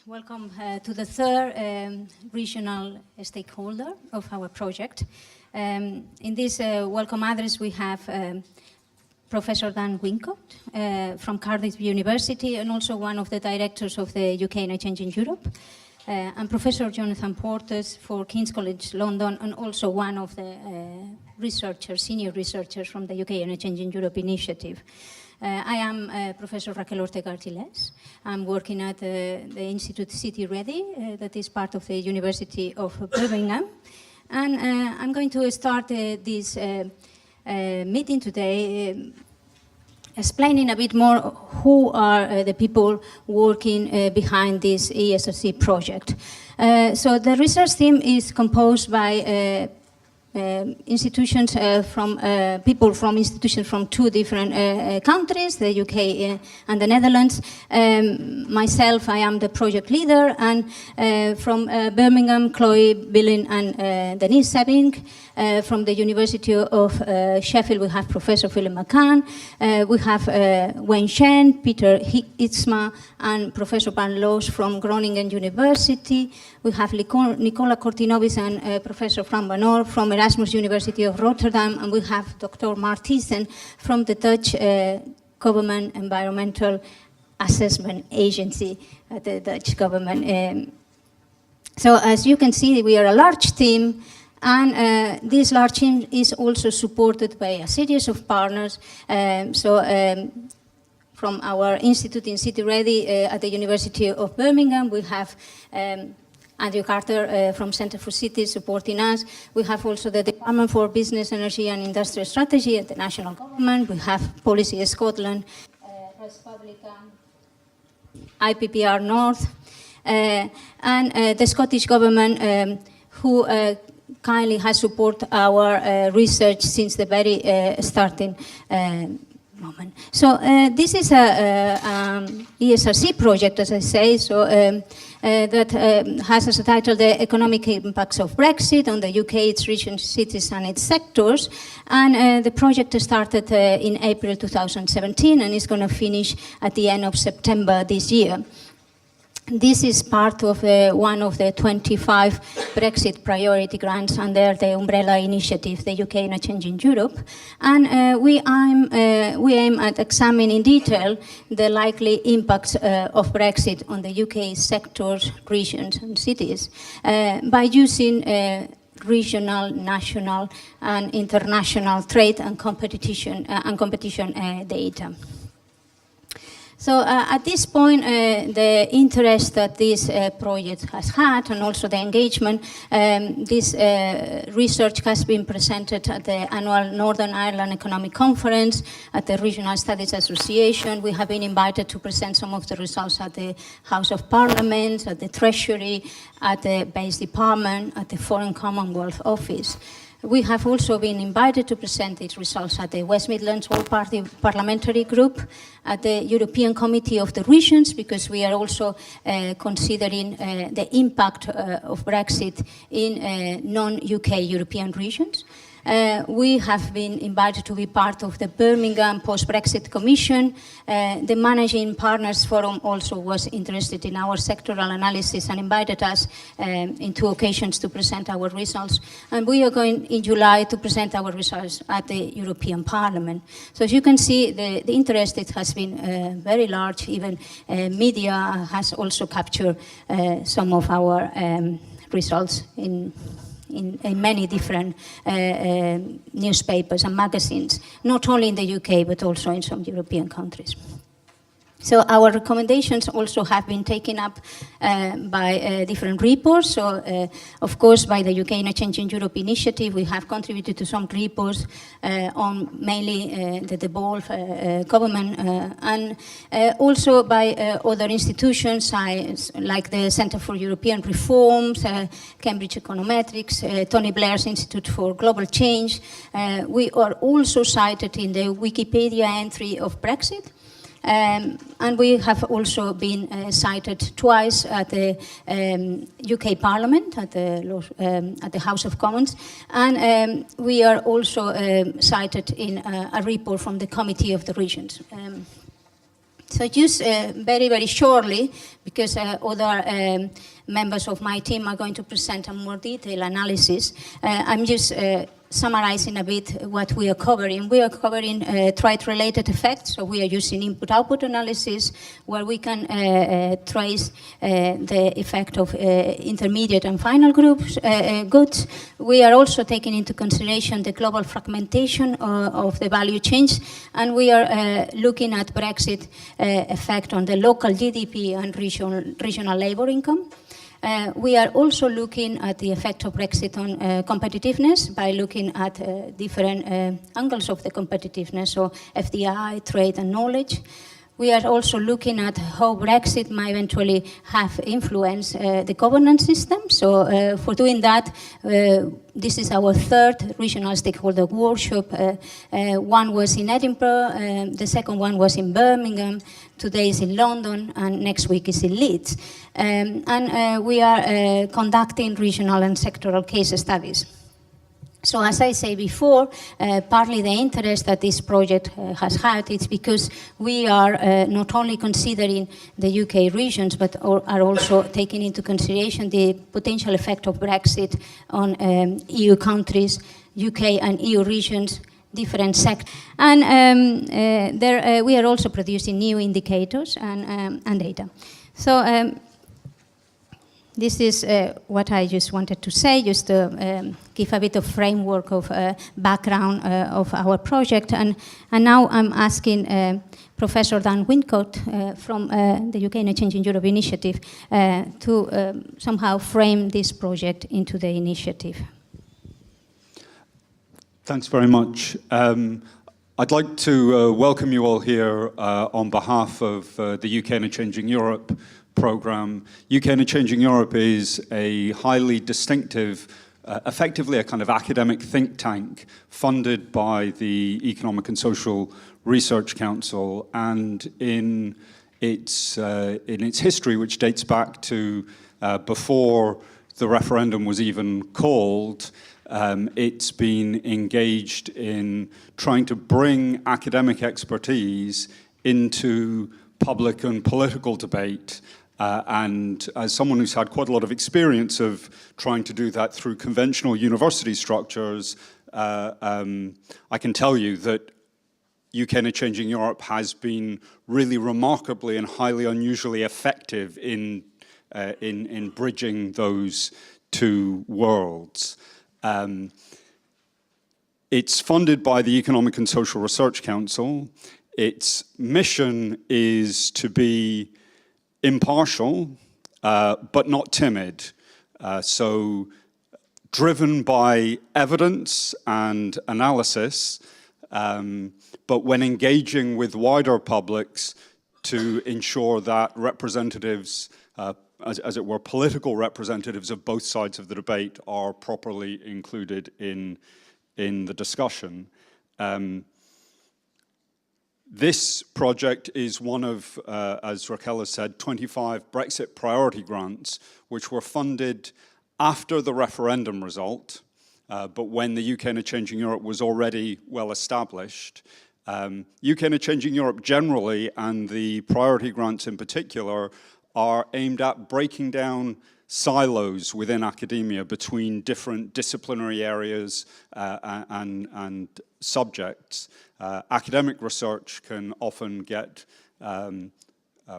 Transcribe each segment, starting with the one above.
Welcome to the third regional stakeholder of our project. In this welcome address, we have Professor Dan Wincott from Cardiff University and also one of the directors of the UK and Change in Europe, and Professor Jonathan Portes for King's College London, and also one of the researchers, senior researchers from the UK and Change in Europe initiative. I am Professor Raquel Ortega Artiles. I'm working at the Institute City-REDI, that is part of the University of Birmingham. And I'm going to start this meeting today explaining a bit more who are the people working behind this ESRC project. So the research team is composed by institutions people from institutions from two different countries, the UK and the Netherlands. Myself, I am the project leader, and from Birmingham, Chloe Billing and Denise Sebing. From the University of Sheffield, we have Professor Philip McCann. We have Wayne Shen, Peter Itzma, and Professor Van Loos from Groningen University. We have Nicola Cortinovis and Professor Frank Van Oor from Erasmus University of Rotterdam, and we have Dr. Mark Thiessen from the Dutch Government Environmental Assessment Agency at the Dutch government. So as you can see, we are a large team, and this large team is also supported by a series of partners. From our institute in City-REDI at the University of Birmingham, we have Andrew Carter from Centre for Cities supporting us. We have also the Department for Business, Energy and Industrial Strategy at the national government. We have Policy Scotland, Res Publica, IPPR North, and the Scottish government who kindly has supported our research since the very starting moment. So this is a ESRC project, as I say, so that has as a title the economic impacts of Brexit on the UK, its regions, cities and its sectors. And the project started in April 2017 and is going to finish at the end of September this year. This is part of one of the 25 Brexit priority grants under the umbrella initiative, the UK and Change in Europe. And we aim at examining in detail the likely impacts of Brexit on the UK sectors, regions and cities by using regional, national and international trade and competition data. So at this point, the interest that this project has had and also the engagement, this research has been presented at the annual Northern Ireland Economic Conference, at the Regional Studies Association. We have been invited to present some of the results at the House of Parliament, at the Treasury, at the Base Department, at the Foreign Commonwealth Office. We have also been invited to present its results at the West Midlands All-Party Parliamentary Group, at the European Committee of the Regions, because we are also considering the impact of Brexit in non-UK European regions. We have been invited to be part of the Birmingham Post-Brexit Commission. The Managing Partners Forum also was interested in our sectoral analysis and invited us in two occasions to present our results. And we are going in July to present our results at the European Parliament. So as you can see, the interest it has been very large. Even media has also captured some of our results in many different newspapers and magazines, not only in the UK, but also in some European countries. So our recommendations also have been taken up by different reports. So, of course, by the UK and Change in Europe initiative, we have contributed to some reports on mainly the devolved government, and also by other institutions like the Centre for European Reforms, Cambridge Econometrics, Tony Blair's Institute for Global Change. We are also cited in the Wikipedia entry of Brexit. And we have also been cited twice at the UK Parliament, at the House of Commons, and we are also cited in a report from the Committee of the Regions. So just very, very shortly, because other members of my team are going to present a more detailed analysis, I'm just summarizing a bit what we are covering. We are covering trait-related effects, so we are using input-output analysis where we can trace the effect of intermediate and final goods. We are also taking into consideration the global fragmentation of the value chains, and we are looking at Brexit effect on the local GDP and regional labor income. We are also looking at the effect of Brexit on competitiveness by looking at different angles of the competitiveness, so FDI, trade and knowledge. We are also looking at how Brexit might eventually have influenced the governance system. So for doing that, this is our third regional stakeholder workshop. One was in Edinburgh, the second one was in Birmingham, today is in London, and next week is in Leeds. We are conducting regional and sectoral case studies. So as I say before, partly the interest that this project has had is because we are not only considering the UK regions, but are also taking into consideration the potential effect of Brexit on EU countries, UK and EU regions, different sectors. And we are also producing new indicators and data. So this is what I just wanted to say, just to give a bit of framework of background of our project. And now I'm asking Professor Dan Wincott from the UK in a Changing Europe initiative to somehow frame this project into the initiative. Thanks very much. I'd like to welcome you all here on behalf of the UK in a Changing Europe program. UK in a Changing Europe is a highly distinctive, effectively a kind of academic think tank funded by the Economic and Social Research Council, and in its history, which dates back to before the referendum was even called, it's been engaged in trying to bring academic expertise into public and political debate. And as someone who's had quite a lot of experience of trying to do that through conventional university structures, I can tell you that UK in a Changing Europe has been really remarkably and highly unusually effective in bridging those two worlds. It's funded by the Economic and Social Research Council. Its mission is to be impartial, but not timid. So driven by evidence and analysis, but when engaging with wider publics to ensure that representatives, as it were, political representatives of both sides of the debate are properly included in the discussion. This project is one of, as Raquel has said, 25 Brexit priority grants, which were funded after the referendum result, but when the UK in a Changing Europe was already well established. UK in a Changing Europe generally, and the priority grants in particular, are aimed at breaking down silos within academia between different disciplinary areas and subjects. Academic research can often get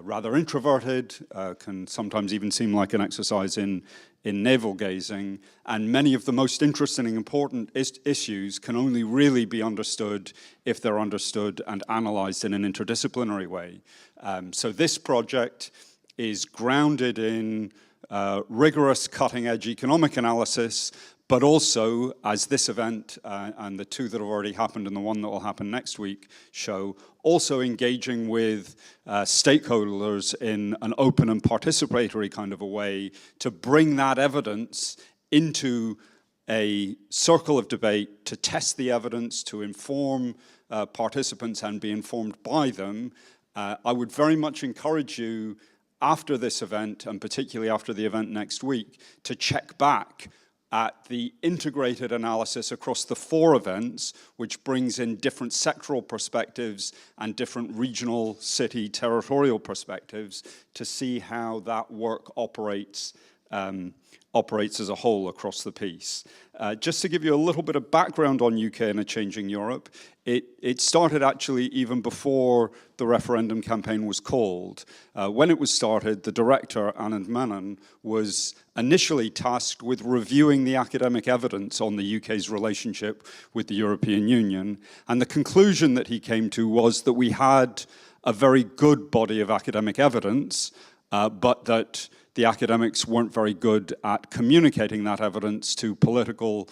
rather introverted, can sometimes even seem like an exercise in navel-gazing, and many of the most interesting and important issues can only really be understood if they're understood and analysed in an interdisciplinary way. So this project is grounded in rigorous cutting-edge economic analysis, but also, as this event and the two that have already happened and the one that will happen next week show, also engaging with stakeholders in an open and participatory kind of a way to bring that evidence into a circle of debate, to test the evidence, to inform participants and be informed by them. I would very much encourage you after this event, and particularly after the event next week, to check back at the integrated analysis across the 4 events, which brings in different sectoral perspectives and different regional, city, territorial perspectives to see how that work operates as a whole across the piece. Just to give you a little bit of background on UK and a Changing Europe, it started actually even before the referendum campaign was called. When it was started, the director, Anand Menon, was initially tasked with reviewing the academic evidence on the UK's relationship with the European Union, and the conclusion that he came to was that we had a very good body of academic evidence, but that the academics weren't very good at communicating that evidence to political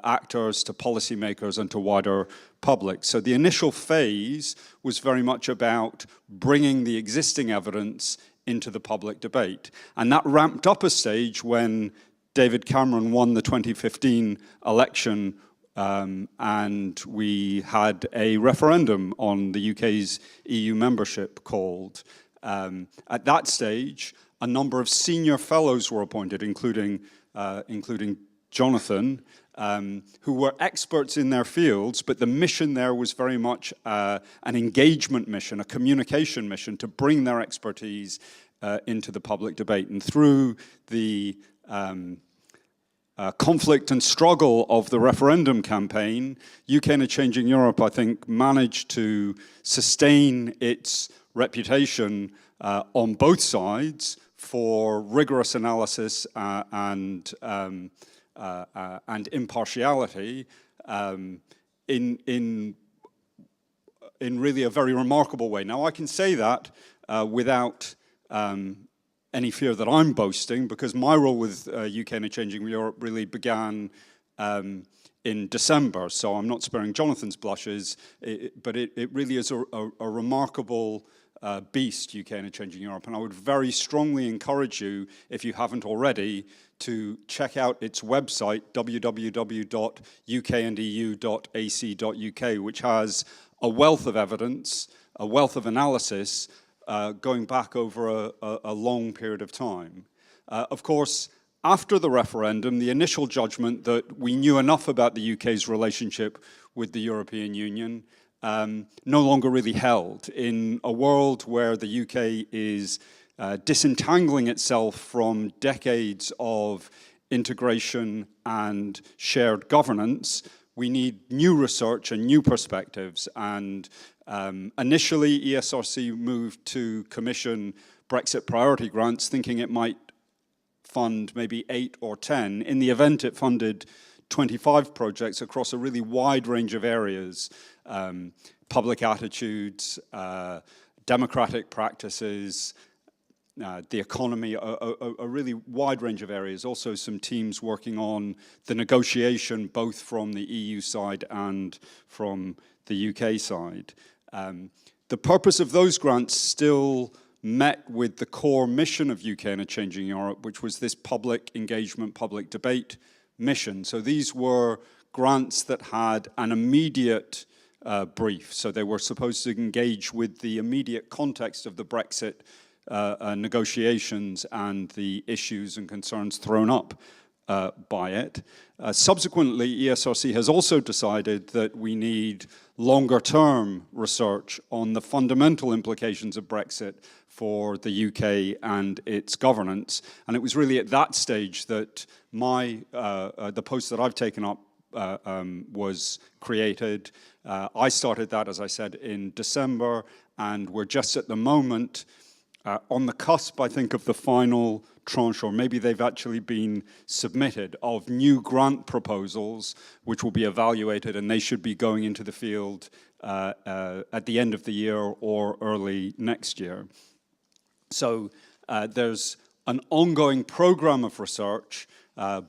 actors, to policymakers, and to wider public. So the initial phase was very much about bringing the existing evidence into the public debate. And that ramped up a stage when David Cameron won the 2015 election, and we had a referendum on the UK's EU membership called. At that stage, a number of senior fellows were appointed, including Jonathan, who were experts in their fields, but the mission there was very much an engagement mission, a communication mission to bring their expertise into the public debate. And through the conflict and struggle of the referendum campaign, UK and a Changing Europe, I think, managed to sustain its reputation on both sides for rigorous analysis and impartiality in really a very remarkable way. Now, I can say that without any fear that I'm boasting, because my role with UK and a Changing Europe really began in December, so I'm not sparing Jonathan's blushes, but it really is a remarkable beast, UK and a Changing Europe, and I would very strongly encourage you, if you haven't already, to check out its website, www.ukandeu.ac.uk, which has a wealth of evidence, a wealth of analysis, going back over a long period of time. Of course, after the referendum, the initial judgment that we knew enough about the UK's relationship with the European Union no longer really held. In a world where the UK is disentangling itself from decades of integration and shared governance, we need new research and new perspectives. And initially, ESRC moved to commission Brexit priority grants, thinking it might fund maybe 8 or 10. In the event, it funded 25 projects across a really wide range of areas: public attitudes, democratic practices, the economy, a really wide range of areas. Also some teams working on the negotiation, both from the EU side and from the UK side. The purpose of those grants still met with the core mission of UK and a Changing Europe, which was this public engagement, public debate mission. So these were grants that had an immediate brief. So they were supposed to engage with the immediate context of the Brexit negotiations and the issues and concerns thrown up by it. Subsequently, ESRC has also decided that we need longer-term research on the fundamental implications of Brexit for the UK and its governance. And it was really at that stage that the post that I've taken up was created. I started that, as I said, in December, and we're just at the moment on the cusp, I think, of the final tranche, or maybe they've actually been submitted, of new grant proposals, which will be evaluated, and they should be going into the field at the end of the year or early next year. So there's an ongoing program of research,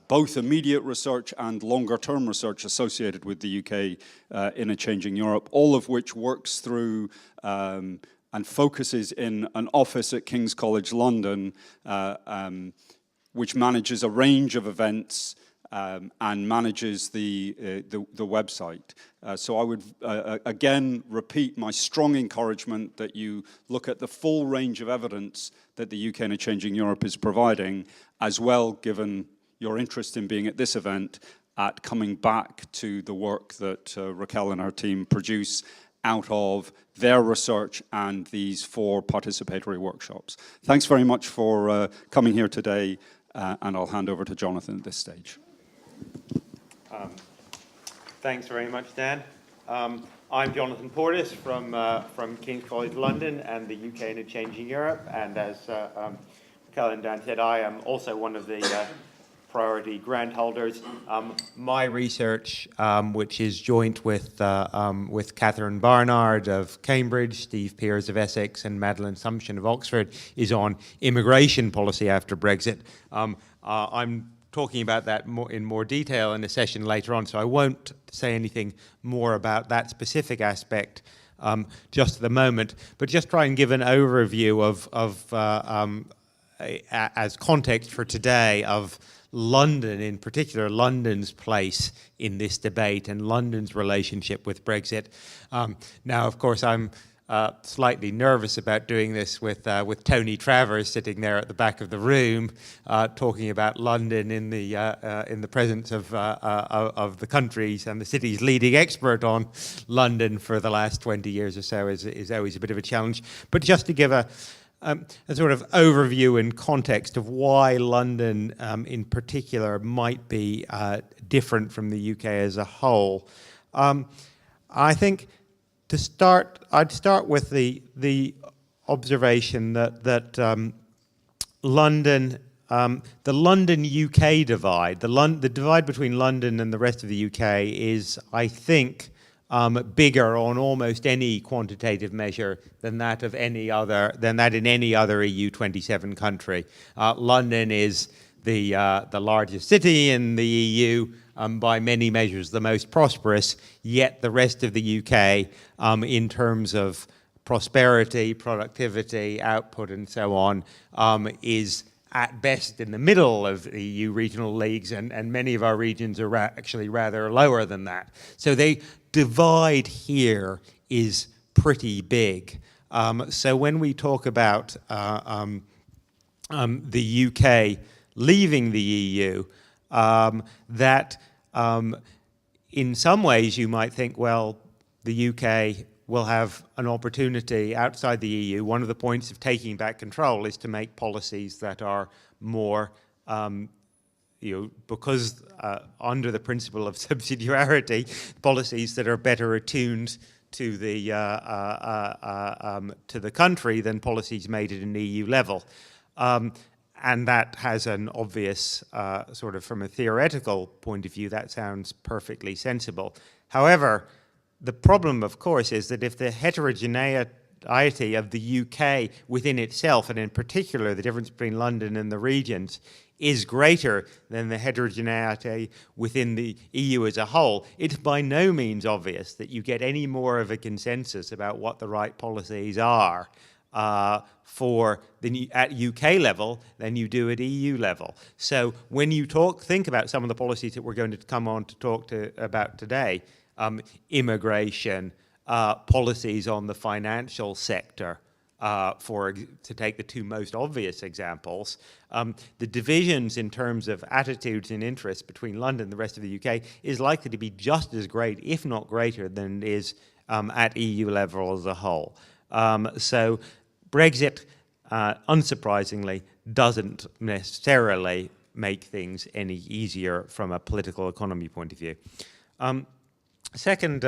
both immediate research and longer-term research associated with the UK in a Changing Europe, all of which works through and focuses in an office at King's College London, which manages a range of events and manages the website. So I would again repeat my strong encouragement that you look at the full range of evidence that the UK and a Changing Europe is providing, as well, given your interest in being at this event, at coming back to the work that Raquel and her team produce out of their research and these 4 participatory workshops. Thanks very much for coming here today, and I'll hand over to Jonathan at this stage. Thanks very much, Dan. I'm Jonathan Portis from King's College London and the UK in a Changing Europe, and as Raquel and Dan said, I am also one of the priority grant holders. My research, which is joint with Catherine Barnard of Cambridge, Steve Pears of Essex, and Madeline Sumption of Oxford, is on immigration policy after Brexit. I'm talking about that in more detail in a session later on, so I won't say anything more about that specific aspect just at the moment, but just try and give an overview as context for today of London, in particular, London's place in this debate and London's relationship with Brexit. Now, of course, I'm slightly nervous about doing this with Tony Travers sitting there at the back of the room, talking about London in the presence of the country's and the city's leading expert on London for the last 20 years or so is always a bit of a challenge. But just to give a sort of overview and context of why London in particular might be different from the UK as a whole. I think I'd start with the observation that London, the London-UK divide, the divide between London and the rest of the UK is, I think, bigger on almost any quantitative measure than that in any other EU 27 country. London is the largest city in the EU, by many measures the most prosperous, yet the rest of the UK, in terms of prosperity, productivity, output, and so on, is at best in the middle of the EU regional leagues, and many of our regions are actually rather lower than that. So the divide here is pretty big. So when we talk about the UK leaving the EU, that in some ways you might think, well, the UK will have an opportunity outside the EU. One of the points of taking back control is to make policies that are more, because under the principle of subsidiarity, policies that are better attuned to the country than policies made at an EU level. And that has an obvious, sort of from a theoretical point of view, that sounds perfectly sensible. However, the problem, of course, is that if the heterogeneity of the UK within itself, and in particular the difference between London and the regions, is greater than the heterogeneity within the EU as a whole, it's by no means obvious that you get any more of a consensus about what the right policies are at UK level than you do at EU level. So when you think about some of the policies that we're going to come on to talk about today, immigration, policies on the financial sector, to take the two most obvious examples, the divisions in terms of attitudes and interests between London and the rest of the UK is likely to be just as great, if not greater, than it is at EU level as a whole. So Brexit, unsurprisingly, doesn't necessarily make things any easier from a political economy point of view. Second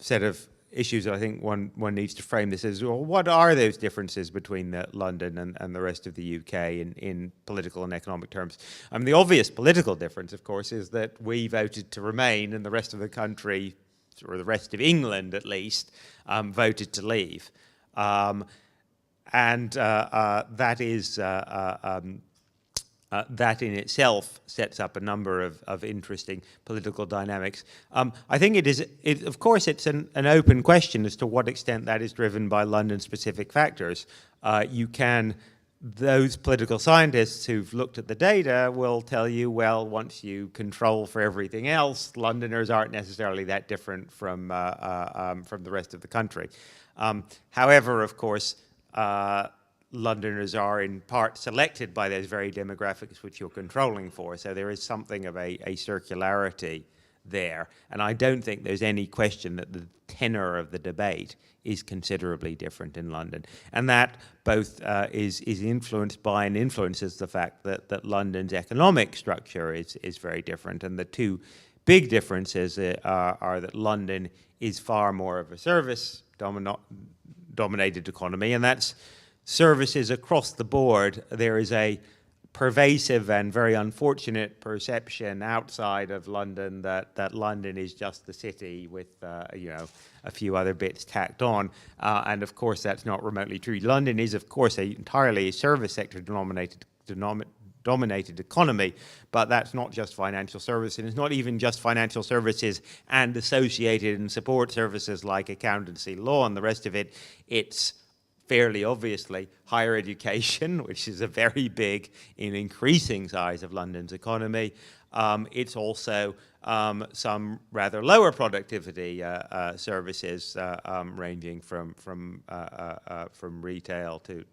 set of issues that I think one needs to frame this is, well, what are those differences between London and the rest of the UK in political and economic terms? I mean, the obvious political difference, of course, is that we voted to remain and the rest of the country, or the rest of England at least, voted to leave. That is that in itself sets up a number of interesting political dynamics. I think of course, it's an open question as to what extent that is driven by London-specific factors. Those political scientists who've looked at the data will tell you, well, once you control for everything else, Londoners aren't necessarily that different from the rest of the country. However, of course, Londoners are in part selected by those very demographics which you're controlling for. So there is something of a circularity there. And I don't think there's any question that the tenor of the debate is considerably different in London. And that both is influenced by and influences the fact that London's economic structure is very different. And the two big differences are that London is far more of a service-dominated economy, and that's services across the board. There is a pervasive and very unfortunate perception outside of London that London is just the city with you know, a few other bits tacked on, and of course that's not remotely true. London is of course entirely a service sector dominated economy, but that's not just financial services, and it's not even just financial services and associated and support services like accountancy, law, and the rest of it. It's fairly obviously higher education, which is a very big and increasing size of London's economy. It's also some rather lower productivity services, ranging from retail to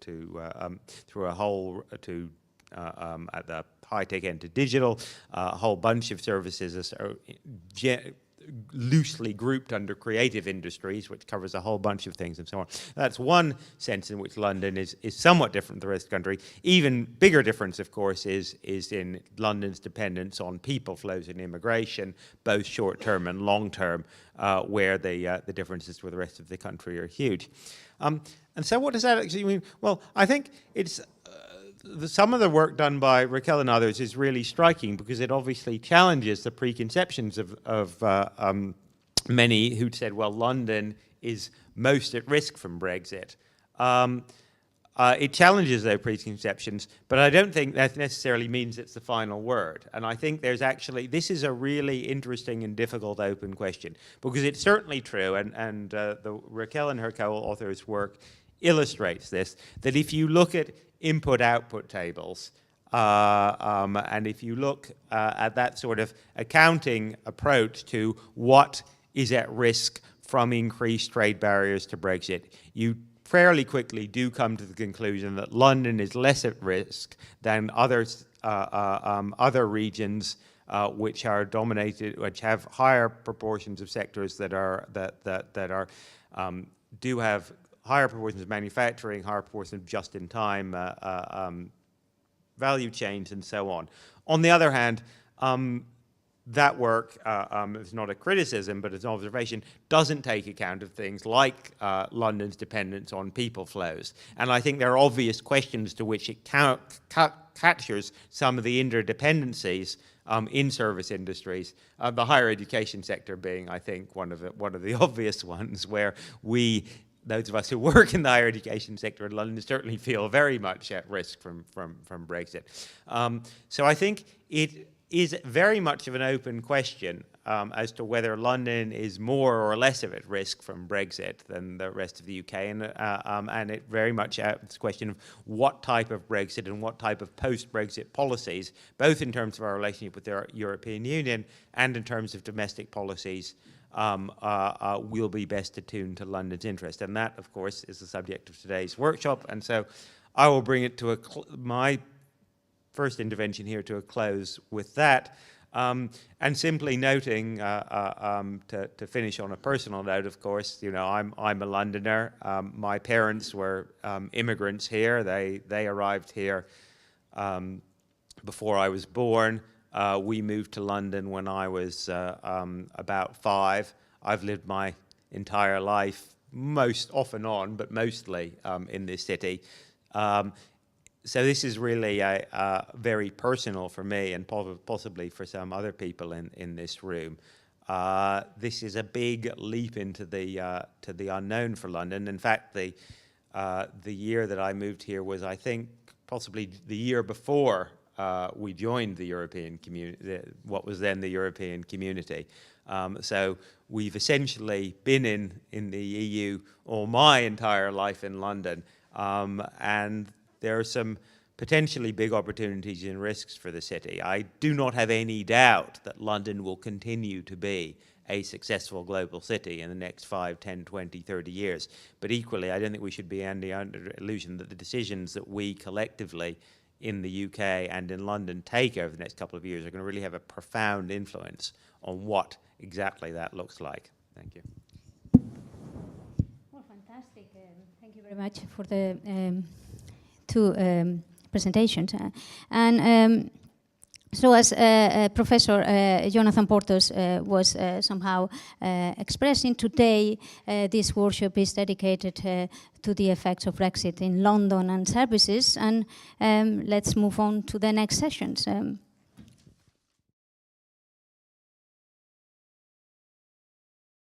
through a whole to at the high-tech end to digital, a whole bunch of services loosely grouped under creative industries, which covers a whole bunch of things and so on. That's one sense in which London is somewhat different from the rest of the country. Even bigger difference, of course, is in London's dependence on people flows and immigration, both short-term and long-term, where the differences with the rest of the country are huge. And so what does that actually mean? Well, I think it's some of the work done by Raquel and others is really striking because it obviously challenges the preconceptions of many who'd said, well, London is most at risk from Brexit. It challenges those preconceptions, but I don't think that necessarily means it's the final word. And I think there's actually, this is a really interesting and difficult open question, because it's certainly true, and the Raquel and her co-authors' work illustrates this, that if you look at input-output tables, and if you look at that sort of accounting approach to what is at risk from increased trade barriers to Brexit, you fairly quickly do come to the conclusion that London is less at risk than other regions which are dominated, which have higher proportions of sectors that do have higher proportions of manufacturing, higher proportions of just-in-time value chains, and so on. On the other hand, that work, it's not a criticism, but it's an observation, doesn't take account of things like London's dependence on people flows. And I think there are obvious questions to which it captures some of the interdependencies in service industries, the higher education sector being, I think, one of the obvious ones where those of us who work in the higher education sector in London certainly feel very much at risk from Brexit. So I think it is very much of an open question as to whether London is more or less of at risk from Brexit than the rest of the UK, and it very much asks the question of what type of Brexit and what type of post-Brexit policies, both in terms of our relationship with the European Union and in terms of domestic policies, will be best attuned to London's interest. And that, of course, is the subject of today's workshop. And so I will bring it to my first intervention here to a close with that. And simply noting, to finish on a personal note, of course, you know, I'm a Londoner. My parents were immigrants here. They arrived here before I was born. We moved to London when I was about 5. I've lived my entire life, most off and on, but mostly in this city. So this is really very personal for me and possibly for some other people in this room. This is a big leap into the unknown for London. In fact, the year that I moved here was, I think, possibly the year before we joined the European community, what was then the European Community. So we've essentially been in the EU all my entire life in London, and there are some potentially big opportunities and risks for the city. I do not have any doubt that London will continue to be a successful global city in the next 5, 10, 20, 30 years. But equally, I don't think we should be under illusion that the decisions that we collectively in the UK and in London take over the next couple of years are going to really have a profound influence on what exactly that looks like. Thank you. Well, fantastic. Thank you very much for the two presentations. So as Professor Jonathan Portos was somehow expressing today, this workshop is dedicated to the effects of Brexit in London and services. And let's move on to the next sessions.